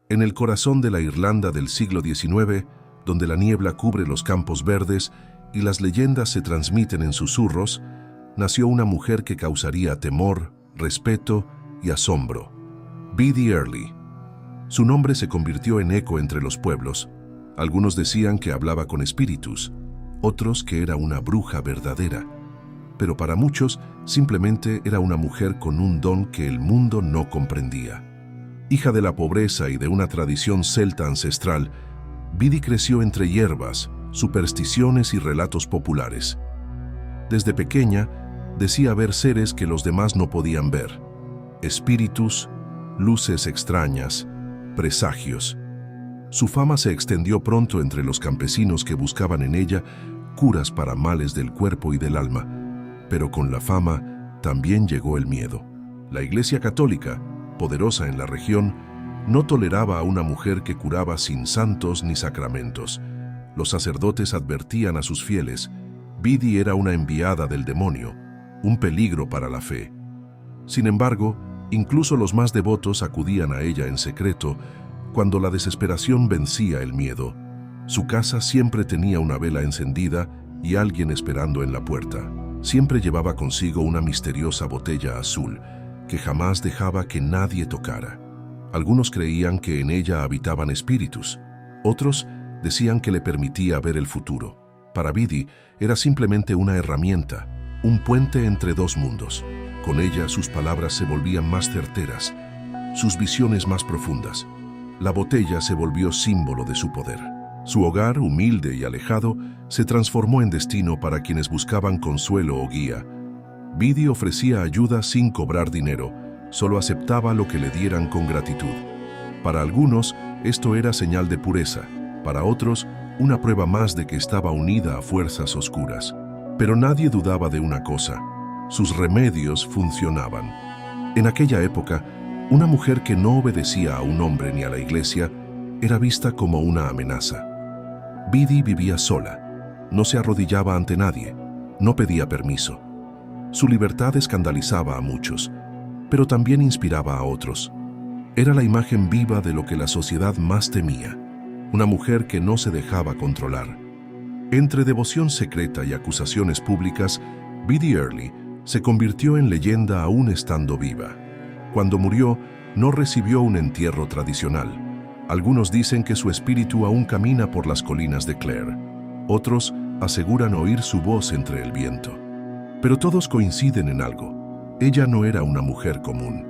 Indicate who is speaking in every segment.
Speaker 1: En el corazón de la Irlanda del siglo XIX, donde la niebla cubre los campos verdes y las leyendas se transmiten en susurros, nació una mujer que causaría temor, respeto y asombro. Biddy Early. Su nombre se convirtió en eco entre los pueblos. Algunos decían que hablaba con espíritus, otros que era una bruja verdadera. Pero para muchos, simplemente era una mujer con un don que el mundo no comprendía. Hija de la pobreza y de una tradición celta ancestral, Biddy creció entre hierbas, supersticiones y relatos populares. Desde pequeña, decía ver seres que los demás no podían ver. Espíritus, luces extrañas, presagios. Su fama se extendió pronto entre los campesinos que buscaban en ella curas para males del cuerpo y del alma. Pero con la fama también llegó el miedo. La Iglesia Católica, poderosa en la región, no toleraba a una mujer que curaba sin santos ni sacramentos. Los sacerdotes advertían a sus fieles: Biddy era una enviada del demonio, un peligro para la fe. Sin embargo, incluso los más devotos acudían a ella en secreto cuando la desesperación vencía el miedo. Su casa siempre tenía una vela encendida y alguien esperando en la puerta. Siempre llevaba consigo una misteriosa botella azul que jamás dejaba que nadie tocara. Algunos creían que en ella habitaban espíritus, otros decían que le permitía ver el futuro. Para Biddy era simplemente una herramienta, un puente entre dos mundos. Con ella sus palabras se volvían más certeras, sus visiones más profundas. La botella se volvió símbolo de su poder. Su hogar, humilde y alejado, se transformó en destino para quienes buscaban consuelo o guía. Biddy ofrecía ayuda sin cobrar dinero, solo aceptaba lo que le dieran con gratitud. Para algunos, esto era señal de pureza, para otros, una prueba más de que estaba unida a fuerzas oscuras. Pero nadie dudaba de una cosa: sus remedios funcionaban. En aquella época, una mujer que no obedecía a un hombre ni a la iglesia era vista como una amenaza. Biddy vivía sola, no se arrodillaba ante nadie, no pedía permiso. Su libertad escandalizaba a muchos, pero también inspiraba a otros. Era la imagen viva de lo que la sociedad más temía, una mujer que no se dejaba controlar. Entre devoción secreta y acusaciones públicas, Biddy Early se convirtió en leyenda aún estando viva. Cuando murió, no recibió un entierro tradicional. Algunos dicen que su espíritu aún camina por las colinas de Clare. Otros aseguran oír su voz entre el viento. Pero todos coinciden en algo: ella no era una mujer común.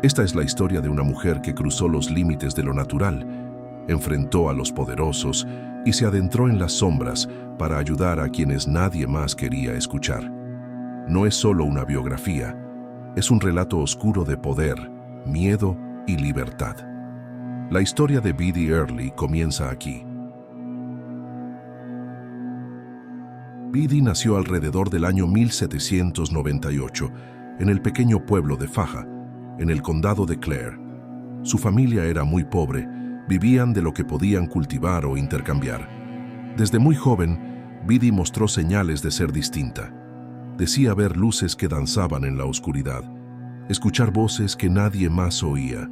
Speaker 1: Esta es la historia de una mujer que cruzó los límites de lo natural, enfrentó a los poderosos y se adentró en las sombras para ayudar a quienes nadie más quería escuchar. No es solo una biografía, es un relato oscuro de poder, miedo y libertad. La historia de Biddy Early comienza aquí. Biddy nació alrededor del año 1798 en el pequeño pueblo de Faja, en el condado de Clare. Su familia era muy pobre, vivían de lo que podían cultivar o intercambiar. Desde muy joven, Biddy mostró señales de ser distinta. Decía ver luces que danzaban en la oscuridad, escuchar voces que nadie más oía.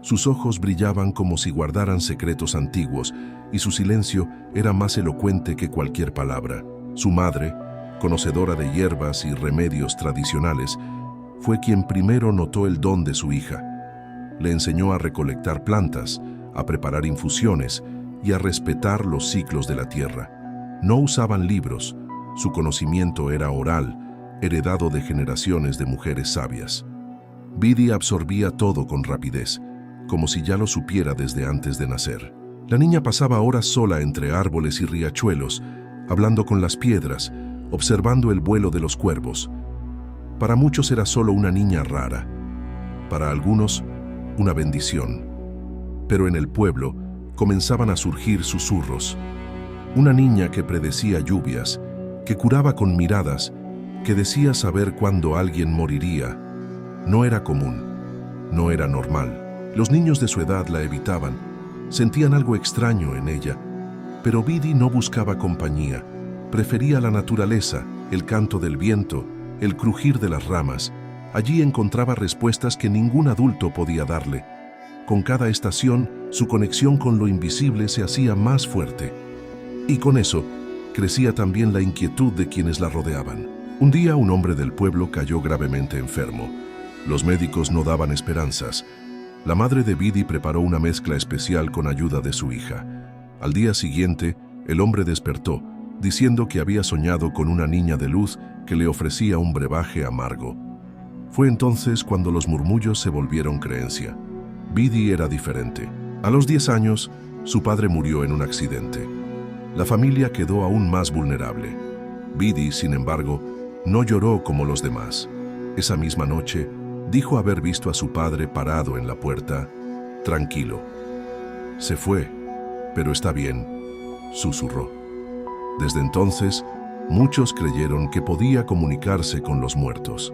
Speaker 1: Sus ojos brillaban como si guardaran secretos antiguos y su silencio era más elocuente que cualquier palabra. Su madre, conocedora de hierbas y remedios tradicionales, fue quien primero notó el don de su hija. Le enseñó a recolectar plantas, a preparar infusiones y a respetar los ciclos de la tierra. No usaban libros, su conocimiento era oral, heredado de generaciones de mujeres sabias. Biddy absorbía todo con rapidez, como si ya lo supiera desde antes de nacer. La niña pasaba horas sola entre árboles y riachuelos, hablando con las piedras, observando el vuelo de los cuervos. Para muchos era solo una niña rara, para algunos una bendición. Pero en el pueblo comenzaban a surgir susurros. Una niña que predecía lluvias, que curaba con miradas, que decía saber cuándo alguien moriría. No era común, no era normal. Los niños de su edad la evitaban, sentían algo extraño en ella, pero Biddy no buscaba compañía, prefería la naturaleza, el canto del viento, el crujir de las ramas. Allí encontraba respuestas que ningún adulto podía darle. Con cada estación, Su conexión con lo invisible se hacía más fuerte. Y con eso, crecía también la inquietud de quienes la rodeaban. Un día, un hombre del pueblo cayó gravemente enfermo. Los médicos no daban esperanzas. La madre de Biddy preparó una mezcla especial con ayuda de su hija. Al día siguiente, el hombre despertó, diciendo que había soñado con una niña de luz que le ofrecía un brebaje amargo. Fue entonces cuando los murmullos se volvieron creencia. Biddy era diferente. A los 10 años, su padre murió en un accidente. La familia quedó aún más vulnerable. Biddy, sin embargo, no lloró como los demás. Esa misma noche, dijo haber visto a su padre parado en la puerta, tranquilo. Se fue, pero está bien, susurró. Desde entonces, muchos creyeron que podía comunicarse con los muertos.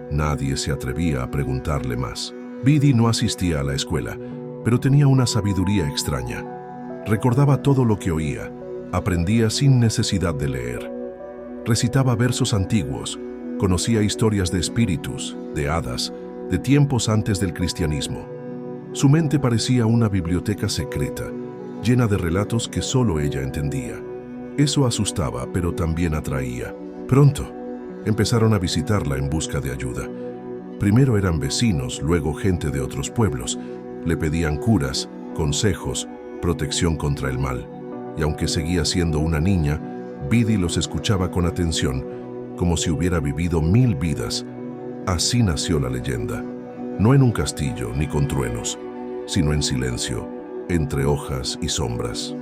Speaker 1: Nadie se atrevía a preguntarle más. Biddy no asistía a la escuela, pero tenía una sabiduría extraña. Recordaba todo lo que oía, aprendía sin necesidad de leer. Recitaba versos antiguos, conocía historias de espíritus, de hadas, de tiempos antes del cristianismo. Su mente parecía una biblioteca secreta, llena de relatos que solo ella entendía. Eso asustaba, pero también atraía. Pronto, empezaron a visitarla en busca de ayuda. Primero eran vecinos, luego gente de otros pueblos. Le pedían curas, consejos, protección contra el mal. Y aunque seguía siendo una niña, Biddy los escuchaba con atención, como si hubiera vivido 1000 vidas. Así nació la leyenda. No en un castillo ni con truenos, sino en silencio, entre hojas y sombras.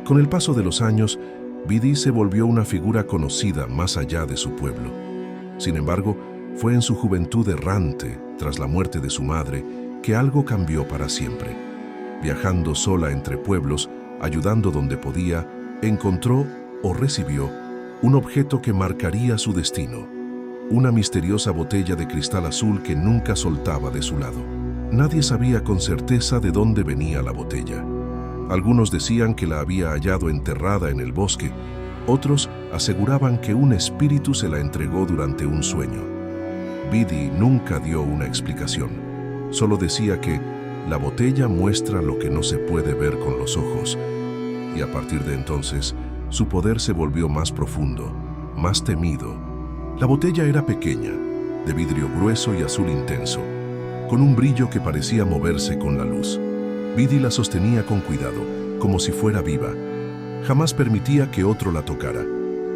Speaker 1: Con el paso de los años, Biddy se volvió una figura conocida más allá de su pueblo. Sin embargo, fue en su juventud errante, tras la muerte de su madre, que algo cambió para siempre. Viajando sola entre pueblos, ayudando donde podía, encontró o recibió un objeto que marcaría su destino. Una misteriosa botella de cristal azul que nunca soltaba de su lado. Nadie sabía con certeza de dónde venía la botella. Algunos decían que la había hallado enterrada en el bosque, otros aseguraban que un espíritu se la entregó durante un sueño. Biddy nunca dio una explicación, solo decía que la botella muestra lo que no se puede ver con los ojos, y a partir de entonces, su poder se volvió más profundo, más temido. La botella era pequeña, de vidrio grueso y azul intenso, con un brillo que parecía moverse con la luz. Biddy la sostenía con cuidado, como si fuera viva. Jamás permitía que otro la tocara.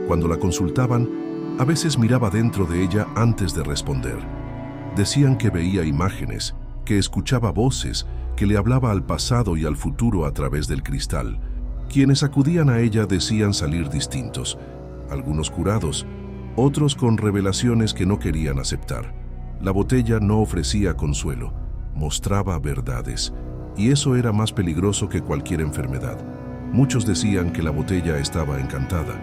Speaker 1: Cuando la consultaban, a veces miraba dentro de ella antes de responder. Decían que veía imágenes, que escuchaba voces, que le hablaba al pasado y al futuro a través del cristal. Quienes acudían a ella decían salir distintos, algunos curados, otros con revelaciones que no querían aceptar. La botella no ofrecía consuelo, mostraba verdades, y eso era más peligroso que cualquier enfermedad. Muchos decían que la botella estaba encantada,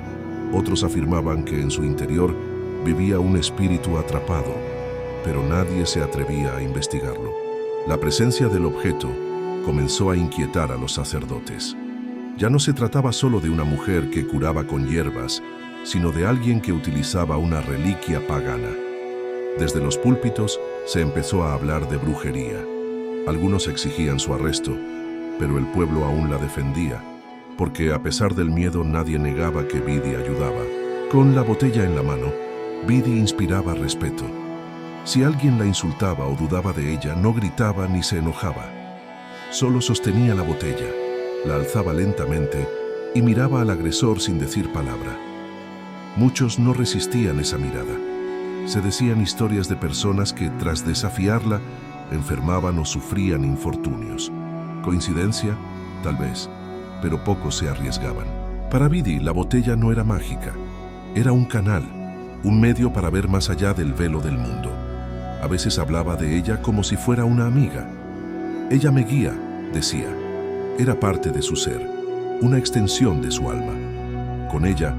Speaker 1: otros afirmaban que en su interior vivía un espíritu atrapado, pero nadie se atrevía a investigarlo. La presencia del objeto comenzó a inquietar a los sacerdotes. Ya no se trataba solo de una mujer que curaba con hierbas, sino de alguien que utilizaba una reliquia pagana. Desde los púlpitos se empezó a hablar de brujería. Algunos exigían su arresto, pero el pueblo aún la defendía, porque a pesar del miedo nadie negaba que Biddy ayudaba. Con la botella en la mano, Biddy inspiraba respeto. Si alguien la insultaba o dudaba de ella, no gritaba ni se enojaba. Solo sostenía la botella, la alzaba lentamente y miraba al agresor sin decir palabra. Muchos no resistían esa mirada. Se decían historias de personas que, tras desafiarla, enfermaban o sufrían infortunios. ¿Coincidencia? Tal vez, pero pocos se arriesgaban. Para Biddy, la botella no era mágica. Era un canal, un medio para ver más allá del velo del mundo. A veces hablaba de ella como si fuera una amiga. Ella me guía, decía. Era parte de su ser, una extensión de su alma. Con ella,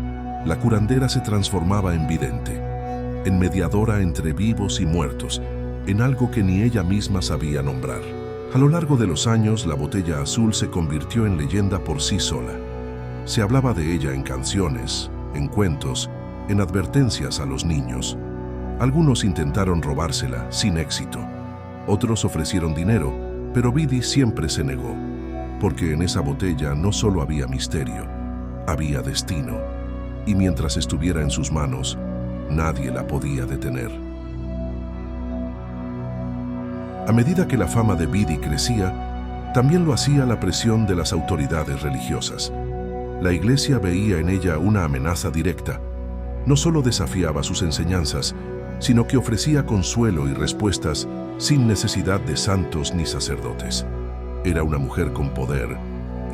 Speaker 1: la curandera se transformaba en vidente, en mediadora entre vivos y muertos, en algo que ni ella misma sabía nombrar. A lo largo de los años, la botella azul se convirtió en leyenda por sí sola. Se hablaba de ella en canciones, en cuentos, en advertencias a los niños. Algunos intentaron robársela, sin éxito. Otros ofrecieron dinero, pero Bidi siempre se negó, porque en esa botella no solo había misterio, había destino, y mientras estuviera en sus manos, nadie la podía detener. A medida que la fama de Bidi crecía, también lo hacía la presión de las autoridades religiosas. La Iglesia veía en ella una amenaza directa. No solo desafiaba sus enseñanzas, sino que ofrecía consuelo y respuestas sin necesidad de santos ni sacerdotes. Era una mujer con poder,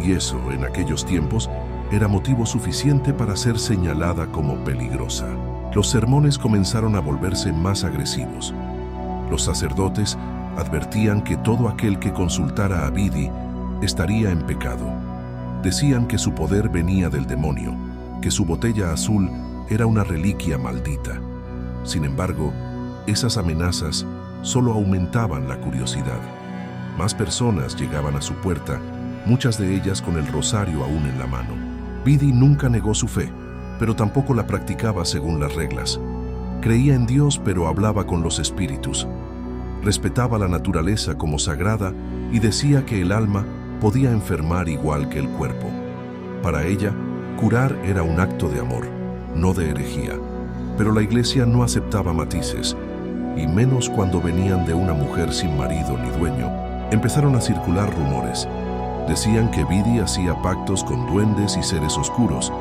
Speaker 1: y eso, en aquellos tiempos, era motivo suficiente para ser señalada como peligrosa. Los sermones comenzaron a volverse más agresivos. Los sacerdotes advertían que todo aquel que consultara a Bidi estaría en pecado. Decían que su poder venía del demonio, que su botella azul era una reliquia maldita. Sin embargo, esas amenazas solo aumentaban la curiosidad. Más personas llegaban a su puerta, muchas de ellas con el rosario aún en la mano. Bidi nunca negó su fe, pero tampoco la practicaba según las reglas. Creía en Dios, pero hablaba con los espíritus. Respetaba la naturaleza como sagrada y decía que el alma podía enfermar igual que el cuerpo. Para ella, curar era un acto de amor, no de herejía. Pero la Iglesia no aceptaba matices, y menos cuando venían de una mujer sin marido ni dueño. Empezaron a circular rumores. Decían que Bidi hacía pactos con duendes y seres oscuros,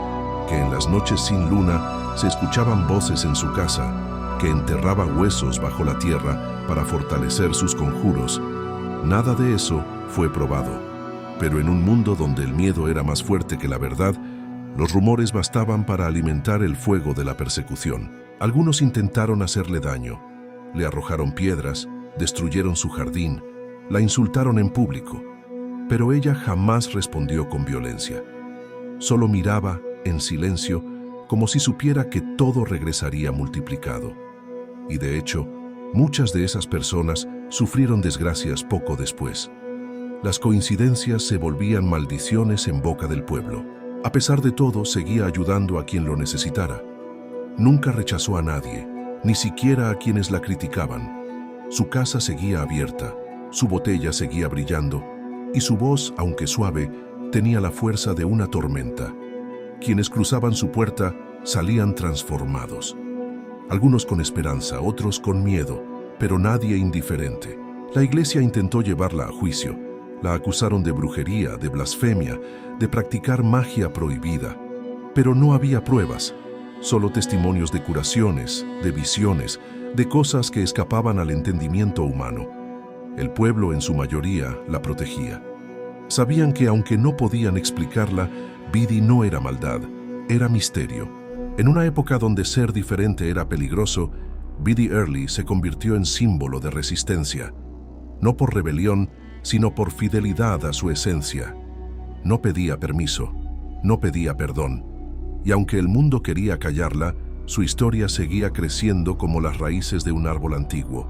Speaker 1: que en las noches sin luna se escuchaban voces en su casa, que enterraba huesos bajo la tierra para fortalecer sus conjuros. Nada de eso fue probado. Pero en un mundo donde el miedo era más fuerte que la verdad, los rumores bastaban para alimentar el fuego de la persecución. Algunos intentaron hacerle daño. Le arrojaron piedras, destruyeron su jardín, la insultaron en público. Pero ella jamás respondió con violencia. Solo miraba, en silencio, como si supiera que todo regresaría multiplicado. Y de hecho, muchas de esas personas sufrieron desgracias poco después. Las coincidencias se volvían maldiciones en boca del pueblo. A pesar de todo, seguía ayudando a quien lo necesitara. Nunca rechazó a nadie, ni siquiera a quienes la criticaban. Su casa seguía abierta, su botella seguía brillando, y su voz, aunque suave, tenía la fuerza de una tormenta. Quienes cruzaban su puerta salían transformados. Algunos con esperanza, otros con miedo, pero nadie indiferente. La Iglesia intentó llevarla a juicio. La acusaron de brujería, de blasfemia, de practicar magia prohibida. Pero no había pruebas, solo testimonios de curaciones, de visiones, de cosas que escapaban al entendimiento humano. El pueblo, en su mayoría, la protegía. Sabían que aunque no podían explicarla, Bidi no era maldad, era misterio. En una época donde ser diferente era peligroso, Bidi Early se convirtió en símbolo de resistencia. No por rebelión, sino por fidelidad a su esencia. No pedía permiso, no pedía perdón. Y aunque el mundo quería callarla, su historia seguía creciendo como las raíces de un árbol antiguo,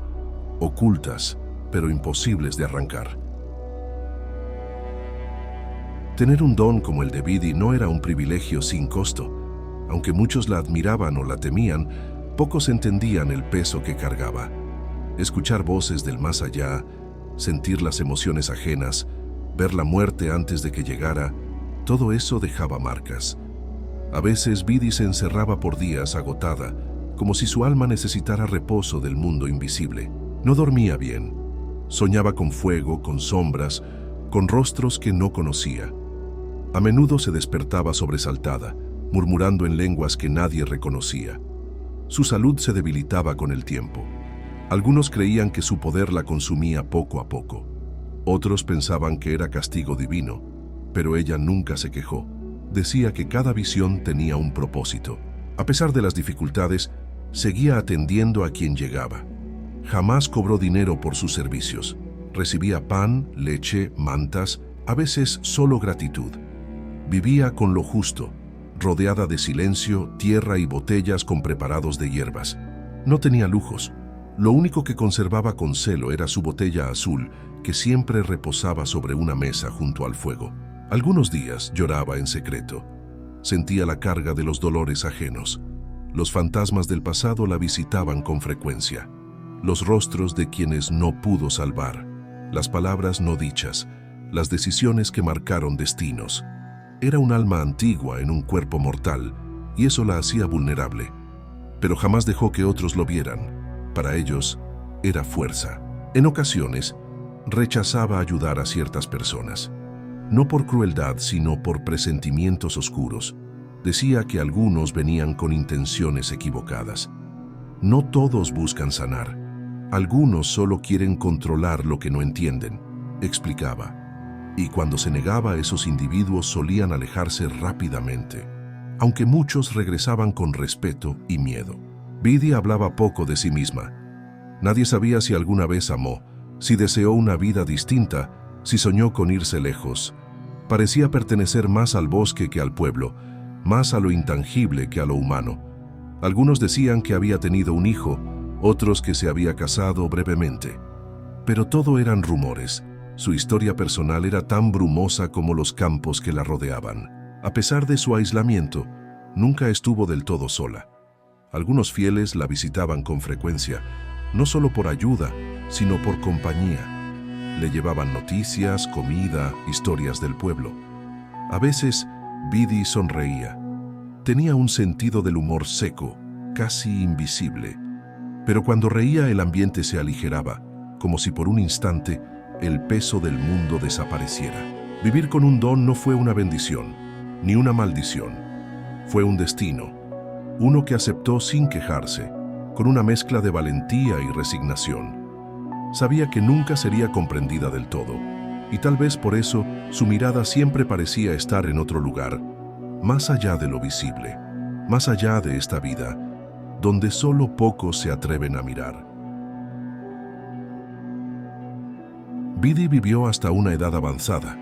Speaker 1: ocultas, pero imposibles de arrancar. Tener un don como el de Bidi no era un privilegio sin costo. Aunque muchos la admiraban o la temían, pocos entendían el peso que cargaba. Escuchar voces del más allá, sentir las emociones ajenas, ver la muerte antes de que llegara, todo eso dejaba marcas. A veces Bidi se encerraba por días agotada, como si su alma necesitara reposo del mundo invisible. No dormía bien. Soñaba con fuego, con sombras, con rostros que no conocía. A menudo se despertaba sobresaltada, murmurando en lenguas que nadie reconocía. Su salud se debilitaba con el tiempo. Algunos creían que su poder la consumía poco a poco. Otros pensaban que era castigo divino, pero ella nunca se quejó. Decía que cada visión tenía un propósito. A pesar de las dificultades, seguía atendiendo a quien llegaba. Jamás cobró dinero por sus servicios. Recibía pan, leche, mantas, a veces solo gratitud. Vivía con lo justo, rodeada de silencio, tierra y botellas con preparados de hierbas. No tenía lujos. Lo único que conservaba con celo era su botella azul, que siempre reposaba sobre una mesa junto al fuego. Algunos días lloraba en secreto. Sentía la carga de los dolores ajenos. Los fantasmas del pasado la visitaban con frecuencia. los rostros de quienes no pudo salvar, las palabras no dichas, las decisiones que marcaron destinos. Era un alma antigua en un cuerpo mortal, y eso la hacía vulnerable. Pero jamás dejó que otros lo vieran. Para ellos, era fuerza. En ocasiones, rechazaba ayudar a ciertas personas. No por crueldad, sino por presentimientos oscuros. Decía que algunos venían con intenciones equivocadas. No todos buscan sanar. Algunos solo quieren controlar lo que no entienden, explicaba. Y cuando se negaba, esos individuos solían alejarse rápidamente, aunque muchos regresaban con respeto y miedo. Biddy hablaba poco de sí misma. Nadie sabía si alguna vez amó, si deseó una vida distinta, si soñó con irse lejos. Parecía pertenecer más al bosque que al pueblo, más a lo intangible que a lo humano. Algunos decían que había tenido un hijo, otros que se había casado brevemente. Pero todo eran rumores. Su historia personal era tan brumosa como los campos que la rodeaban. A pesar de su aislamiento, nunca estuvo del todo sola. Algunos fieles la visitaban con frecuencia, no solo por ayuda, sino por compañía. Le llevaban noticias, comida, historias del pueblo. A veces, Biddy sonreía. Tenía un sentido del humor seco, casi invisible. Pero cuando reía, el ambiente se aligeraba, como si por un instante el peso del mundo desapareciera. Vivir con un don no fue una bendición, ni una maldición. Fue un destino, uno que aceptó sin quejarse, con una mezcla de valentía y resignación. Sabía que nunca sería comprendida del todo, y tal vez por eso su mirada siempre parecía estar en otro lugar, más allá de lo visible, más allá de esta vida, donde solo pocos se atreven a mirar. Biddy vivió hasta una edad avanzada,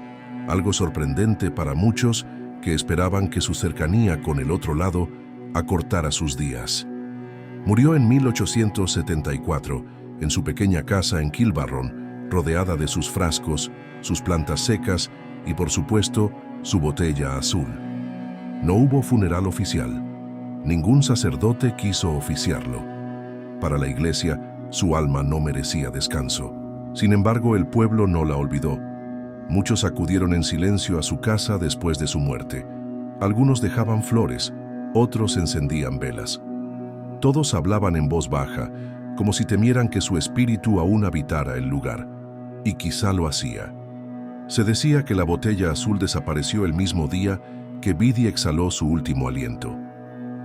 Speaker 1: algo sorprendente para muchos que esperaban que su cercanía con el otro lado acortara sus días. Murió en 1874, en su pequeña casa en Kilbarron, rodeada de sus frascos, sus plantas secas y, por supuesto, su botella azul. No hubo funeral oficial. Ningún sacerdote quiso oficiarlo. Para la iglesia, su alma no merecía descanso. Sin embargo, el pueblo no la olvidó. Muchos acudieron en silencio a su casa después de su muerte. Algunos dejaban flores, otros encendían velas. Todos hablaban en voz baja, como si temieran que su espíritu aún habitara el lugar. Y quizá lo hacía. Se decía que la botella azul desapareció el mismo día que Biddy exhaló su último aliento.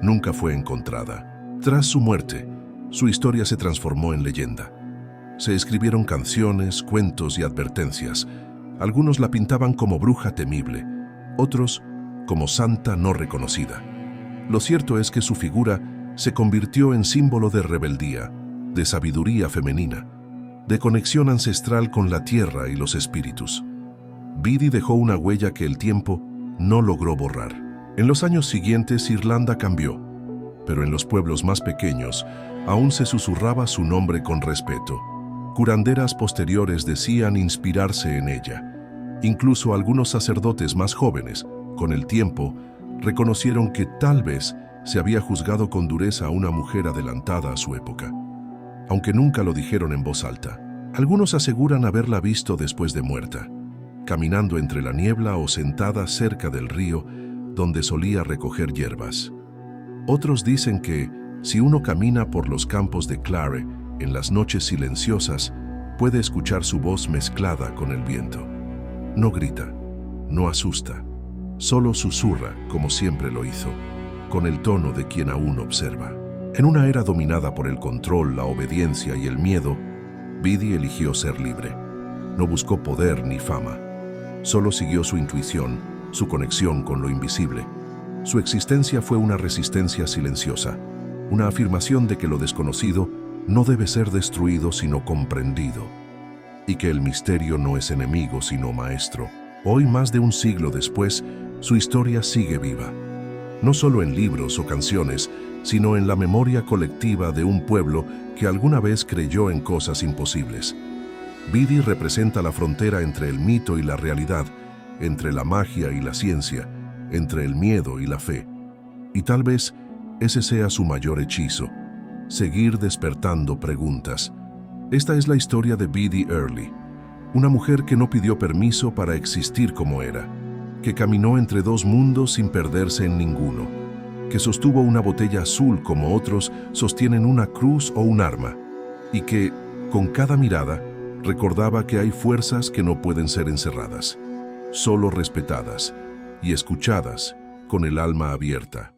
Speaker 1: Nunca fue encontrada. Tras su muerte, su historia se transformó en leyenda. Se escribieron canciones, cuentos y advertencias. Algunos la pintaban como bruja temible, otros como santa no reconocida. Lo cierto es que su figura se convirtió en símbolo de rebeldía, de sabiduría femenina, de conexión ancestral con la tierra y los espíritus. Biddy dejó una huella que el tiempo no logró borrar. En los años siguientes, Irlanda cambió, pero en los pueblos más pequeños aún se susurraba su nombre con respeto. Curanderas posteriores decían inspirarse en ella. Incluso algunos sacerdotes más jóvenes, con el tiempo, reconocieron que tal vez se había juzgado con dureza a una mujer adelantada a su época. Aunque nunca lo dijeron en voz alta. Algunos aseguran haberla visto después de muerta, caminando entre la niebla o sentada cerca del río donde solía recoger hierbas. Otros dicen que, si uno camina por los campos de Clare en las noches silenciosas, puede escuchar su voz mezclada con el viento. No grita, no asusta, solo susurra como siempre lo hizo, con el tono de quien aún observa. En una era dominada por el control, la obediencia y el miedo, Biddy eligió ser libre. No buscó poder ni fama. Solo siguió su intuición, su conexión con lo invisible. Su existencia fue una resistencia silenciosa, una afirmación de que lo desconocido no debe ser destruido sino comprendido, y que el misterio no es enemigo sino maestro. Hoy, más de un siglo después, su historia sigue viva. No solo en libros o canciones, sino en la memoria colectiva de un pueblo que alguna vez creyó en cosas imposibles. Biddy representa la frontera entre el mito y la realidad, entre la magia y la ciencia, entre el miedo y la fe. Y tal vez ese sea su mayor hechizo, seguir despertando preguntas, Esta es la historia de Biddy Early, una mujer que no pidió permiso para existir como era, que caminó entre dos mundos sin perderse en ninguno, que sostuvo una botella azul como otros sostienen una cruz o un arma, y que, con cada mirada, recordaba que hay fuerzas que no pueden ser encerradas, solo respetadas y escuchadas con el alma abierta.